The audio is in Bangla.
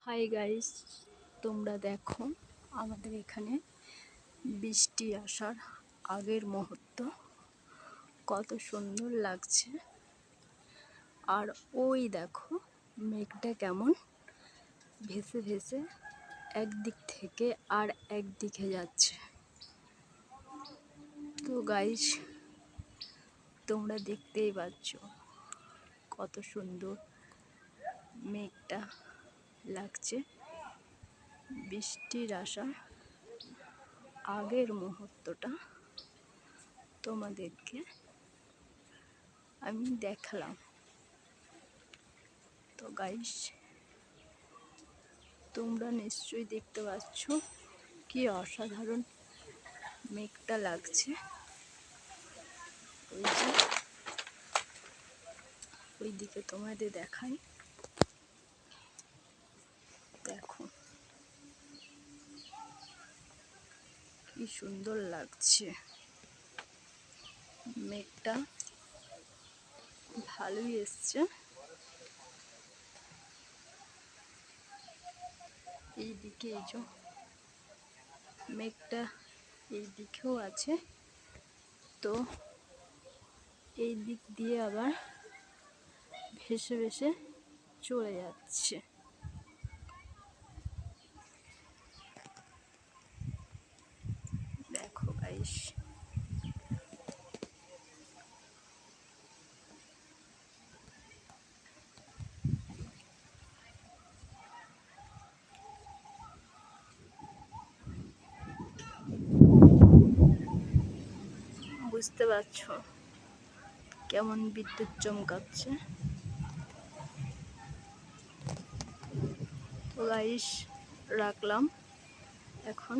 হাই গাইস, তোমরা দেখো আমাদের এখানে বৃষ্টি আসার আগের মুহূর্ত কত সুন্দর লাগছে। আর ওই দেখো মেঘটা কেমন ভেসে ভেসে একদিক থেকে আর একদিকে যাচ্ছে। তো গাইস, তোমরা দেখতেই পাচ্ছ কত সুন্দর মেঘটা লাগছে। বৃষ্টির আসার আগের মুহূর্তটা তোমাদেরকে আমি দেখালাম। তো গাইস, তোমরা নিশ্চয়ই দেখতে পাচ্ছ কি অসাধারণ মেঘটা লাগছে। ওইদিকে তোমাদের দেখাই, দেখো কি সুন্দর লাগছে। মেঘটা ভালোই এসছে। এইদিকে এই যে মেঘটা এইদিকেও আছে, তো এই দিক দিয়ে আবার ভেসে ভেসে চলে যাচ্ছে। দেখো গাইস, বুঝতে পারছো কেমন বিদ্যুৎ চমকাচ্ছে। তো গাইস, রাখলাম এখন।